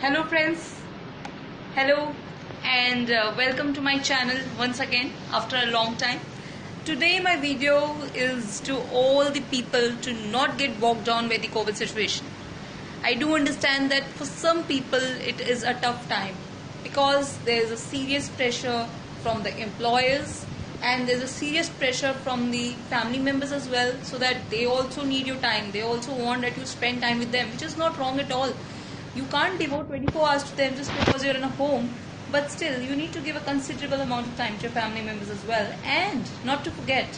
Hello friends, hello and welcome to my channel once again after a long time. Today my video is to all the people to not get bogged down by the COVID situation. I do understand that for some people it is a tough time because there is a serious pressure from the employers and there's a serious pressure from the family members as well, so that they also need your time. They also want that you spend time with them, which is not wrong at all. You can't devote 24 hours to them just because you're in a home, but still you need to give a considerable amount of time to your family members as well. And not to forget,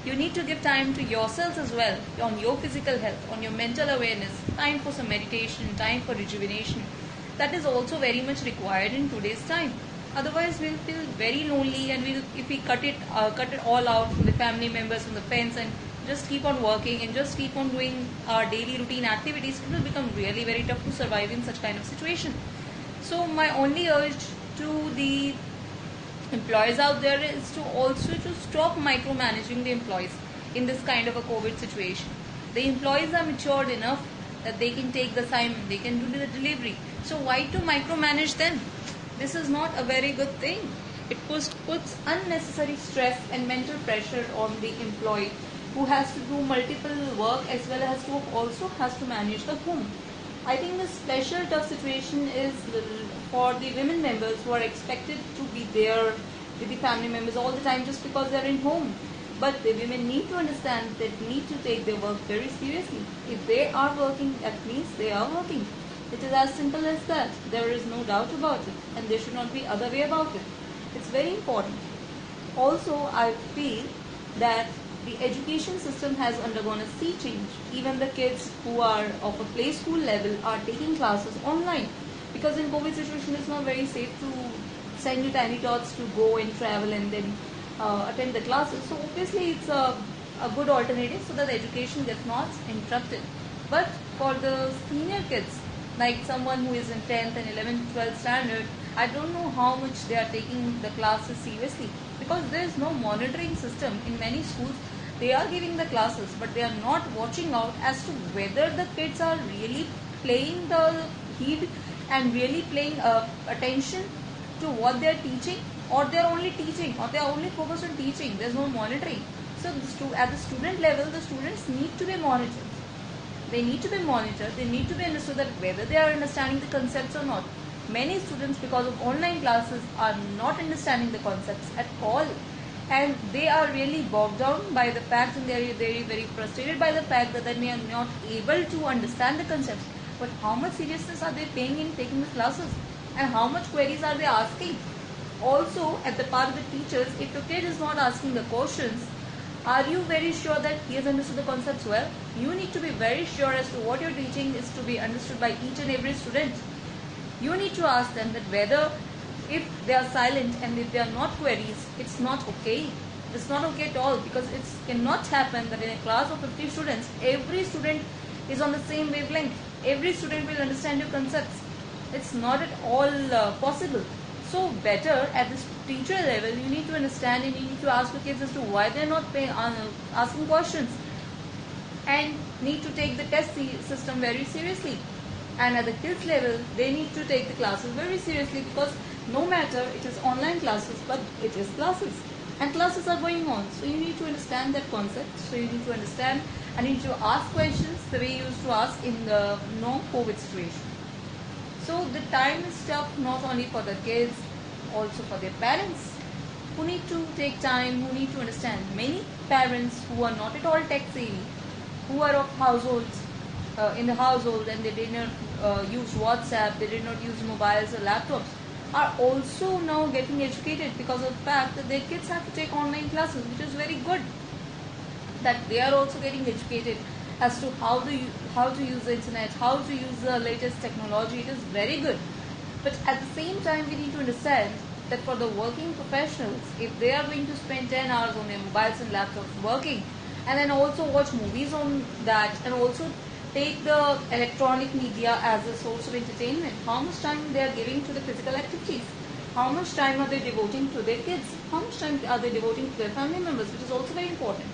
you need to give time to yourselves as well, on your physical health, on your mental awareness, time for some meditation, time for rejuvenation. That is also very much required in today's time. Otherwise we'll feel very lonely, and if we cut it all out from the family members, from the friends, and just keep on working and just keep on doing our daily routine activities, it will become really very tough to survive in such kind of situation. So my only urge to the employees out there is to also to stop micromanaging the employees in this kind of a COVID situation. The employees are matured enough that they can take the assignment, they can do the delivery. So why to micromanage them? This is not a very good thing. It puts unnecessary stress and mental pressure on the employee, who has to do multiple work as well as also has to manage the home. I think this special tough situation is for the women members who are expected to be there with the family members all the time just because they are in home. But the women need to understand that they need to take their work very seriously. If they are working, that means they are working. It is as simple as that. There is no doubt about it, and there should not be other way about it. It's very important. Also, I feel that the education system has undergone a sea change. Even the kids who are of a play school level are taking classes online, because in COVID situation it's not very safe to send your tiny tots to go and travel and then attend the classes. So obviously it's a good alternative so that the education gets not interrupted. But for the senior kids, like someone who is in 10th and 11th, 12th standard, I don't know how much they are taking the classes seriously, because there is no monitoring system in many schools. They are giving the classes, but they are not watching out as to whether the kids are really playing the heed and really paying attention to what they are teaching, or they are only teaching, or they are only focused on teaching. There is no monitoring. So at the student level, the students need to be monitored. They need to be monitored. They need to be understood that whether they are understanding the concepts or not. Many students, because of online classes, are not understanding the concepts at all, and they are really bogged down by the fact, and they are very, very frustrated by the fact that they are not able to understand the concepts. But how much seriousness are they paying in taking the classes, and how much queries are they asking? Also, at the part of the teachers, if the kid is not asking the questions, are you very sure that he has understood the concepts well? You need to be very sure as to what you're teaching is to be understood by each and every student. You need to ask them that whether, if they are silent and if they are not queries, it's not okay. It's not okay at all, because it cannot happen that in a class of 50 students, every student is on the same wavelength. Every student will understand your concepts. It's not at all possible. So better at this teacher level, you need to understand and you need to ask the kids as to why they're not asking questions, and need to take the test system very seriously. And at the kids level, they need to take the classes very seriously, because no matter it is online classes, but it is classes and classes are going on. So you need to understand that concept. So you need to understand and you need to ask questions the way you used to ask in the non-COVID situation. So the time is tough not only for the kids, also for their parents, who need to take time, who need to understand. Many parents who are not at all tech savvy, who are of households, in the household, and they did not use WhatsApp, they did not use mobiles or laptops, are also now getting educated because of the fact that their kids have to take online classes, which is very good. That they are also getting educated as to how to use the internet, how to use the latest technology. It is very good. But at the same time, we need to understand that for the working professionals, if they are going to spend 10 hours on their mobiles and laptops working, and then also watch movies on that, and also take the electronic media as a source of entertainment, how much time they are giving to the physical activities? How much time are they devoting to their kids? How much time are they devoting to their family members, which is also very important.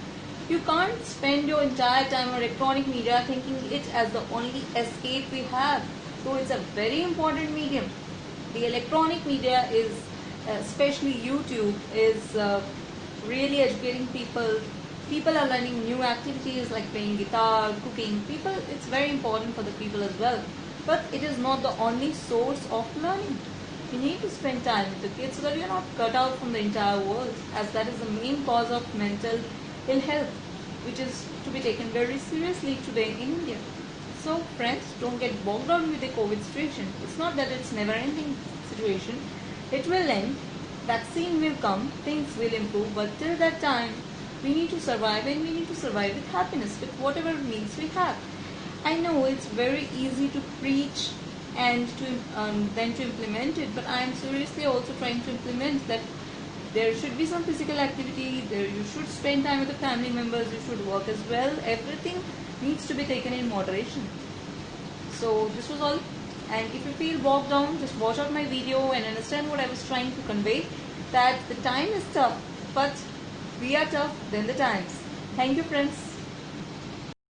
You can't spend your entire time on electronic media thinking it as the only escape we have. So it's a very important medium. The electronic media is, especially YouTube, is really educating people. People are learning new activities like playing guitar, cooking. It's very important for the people as well. But it is not the only source of learning. You need to spend time with the kids so that you're not cut out from the entire world, as that is the main cause of mental ill health, which is to be taken very seriously today in India. So friends, don't get bogged down with the COVID situation. It's not that it's never ending situation. It will end, vaccine will come, things will improve, but till that time we need to survive, and we need to survive with happiness, with whatever means we have. I know it's very easy to preach and then to implement it, but I am seriously also trying to implement that there should be some physical activity, there you should spend time with the family members, you should work as well. Everything needs to be taken in moderation. So this was all, and if you feel bogged down, just watch out my video and understand what I was trying to convey, that the time is tough, but we are tough than the times. Thank you friends.